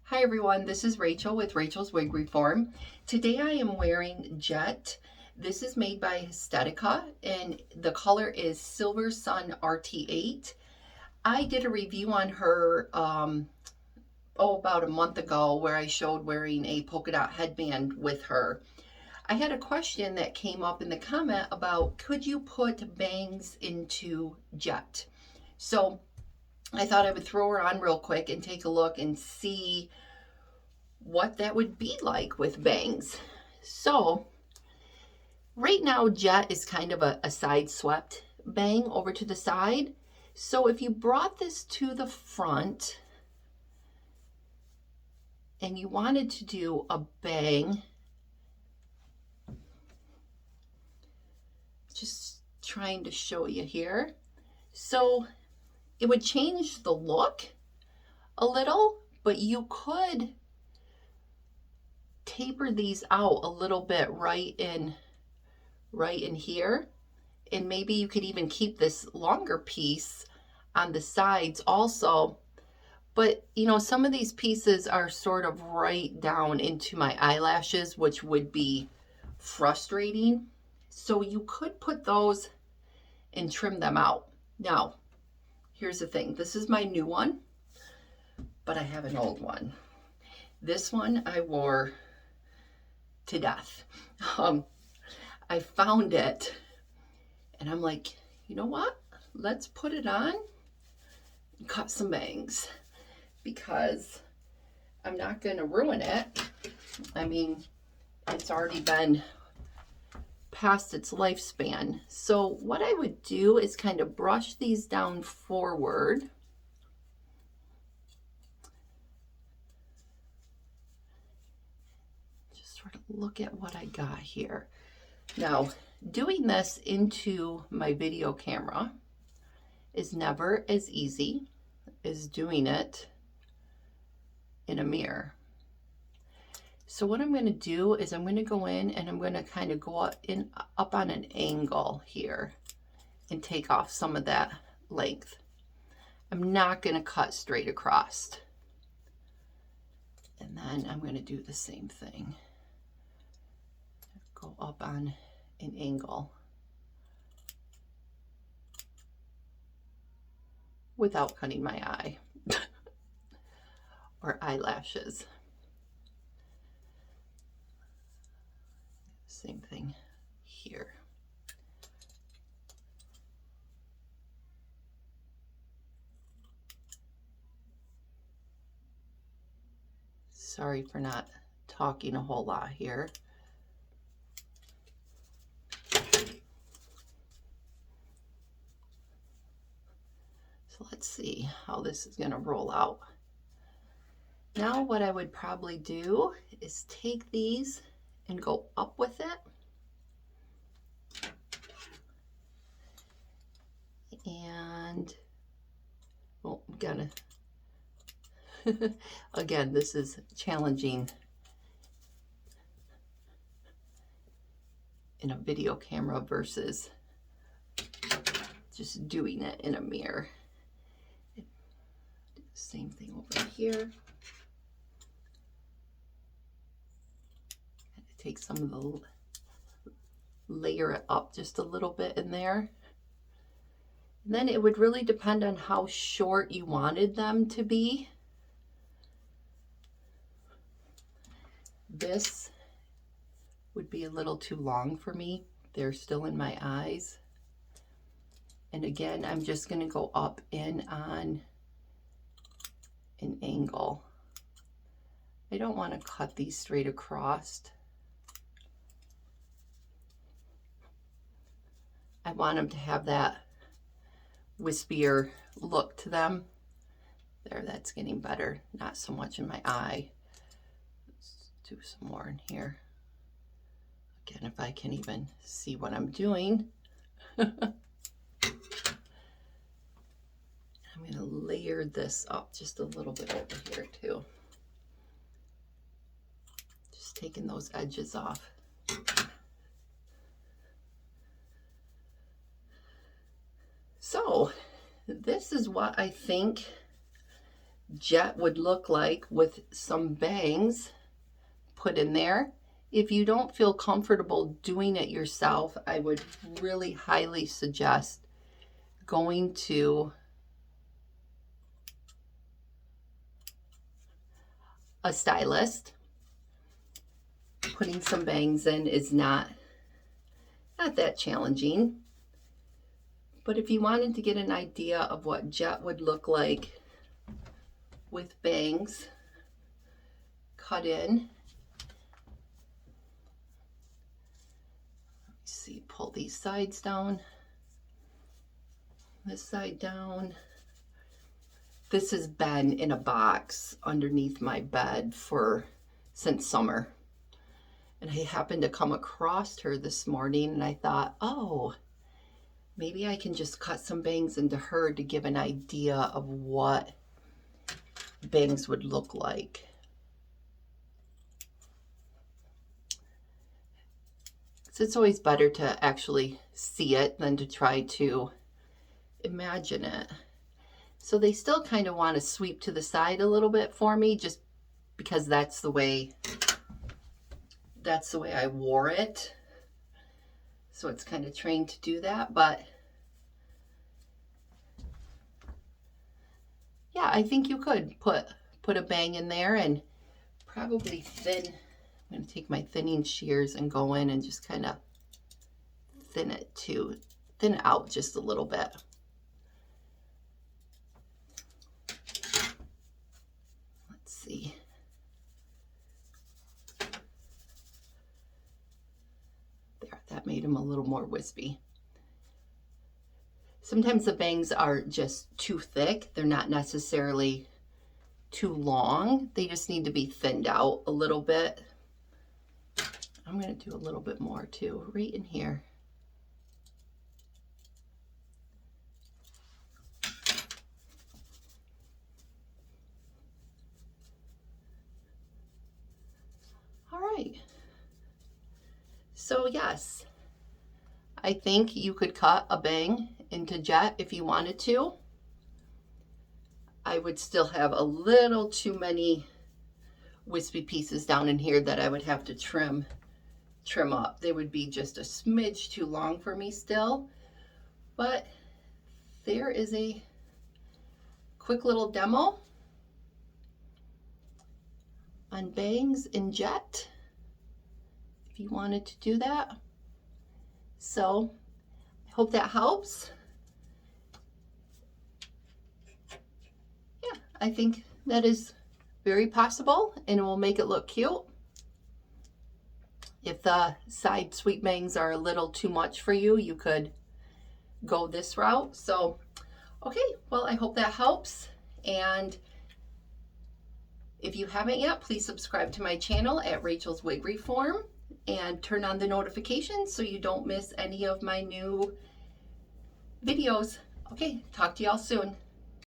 Hi everyone, this is Rachel with Rachel's Wig Reform. Today I am wearing Jett. This is made by Estetica and the color is Silver Sun RT8. I did a review on her about a month ago where I showed wearing a polka dot headband with her. I had a question that came up in the comment about could you put bangs into Jett? So I thought I would throw her on real quick and take a look and see what that would be like with bangs. So right now Jett is kind of a side swept bang over to the side. So if you brought this to the front and you wanted to do a bang, just trying to show you here. So it would change the look a little, but you could taper these out a little bit right in here, and maybe you could even keep this longer piece on the sides also. But you know, some of these pieces are sort of right down into my eyelashes, which would be frustrating. So you could put those and trim them out. Now, here's the thing. This is my new one, but I have an old one. This one I wore to death. I found it and I'm like, you know what? Let's put it on and cut some bangs because I'm not going to ruin it. I mean, it's already been past its lifespan. So what I would do is kind of brush these down forward. Just sort of look at what I got here. Now, doing this into my video camera is never as easy as doing it in a mirror. So what I'm going to do is I'm going to go in and I'm going to kind of go up on an angle here and take off some of that length. I'm not going to cut straight across. And then I'm going to do the same thing. Go up on an angle without cutting my eye or eyelashes. Same thing here. Sorry for not talking a whole lot here. So let's see how this is going to roll out. Now what I would probably do is take these and go up with it. And, oh, I'm gonna, again, this is challenging in a video camera versus just doing it in a mirror. Do the same thing over here. Take some of the, layer it up just a little bit in there. And then it would really depend on how short you wanted them to be. This would be a little too long for me. They're still in my eyes. And again, I'm just going to go up in on an angle. I don't want to cut these straight across. I want them to have that wispier look to them. There, that's getting better. Not so much in my eye. Let's do some more in here. Again, if I can even see what I'm doing. I'm going to layer this up just a little bit over here too. Just taking those edges off. So this is what I think Jett would look like with some bangs put in there. If you don't feel comfortable doing it yourself, I would really highly suggest going to a stylist. Putting some bangs in is not that challenging. But if you wanted to get an idea of what Jett would look like with bangs cut in, let's see, pull these sides down, this side down. This has been in a box underneath my bed since summer. And I happened to come across her this morning and I thought, oh, maybe I can just cut some bangs into her to give an idea of what bangs would look like. So it's always better to actually see it than to try to imagine it. So they still kind of want to sweep to the side a little bit for me, just because that's the way I wore it. So it's kind of trained to do that, but yeah, I think you could put a bang in there and probably thin. I'm going to take my thinning shears and go in and just kind of thin out just a little bit. Let's see. There, that made them a little more wispy. Sometimes the bangs are just too thick. They're not necessarily too long. They just need to be thinned out a little bit. I'm going to do a little bit more too, right in here. All right. So yes, I think you could cut a bang into Jett if you wanted to. I would still have a little too many wispy pieces down in here that I would have to trim up. They would be just a smidge too long for me still, but there is a quick little demo on bangs in Jett if you wanted to do that. So I hope that helps. Yeah, I think that is very possible and it will make it look cute. If the side sweep bangs are a little too much for you, you could go this route. So, okay, well, I hope that helps. And if you haven't yet, please subscribe to my channel at Rachel's Wig Reform and turn on the notifications so you don't miss any of my new videos. Okay, talk to y'all soon.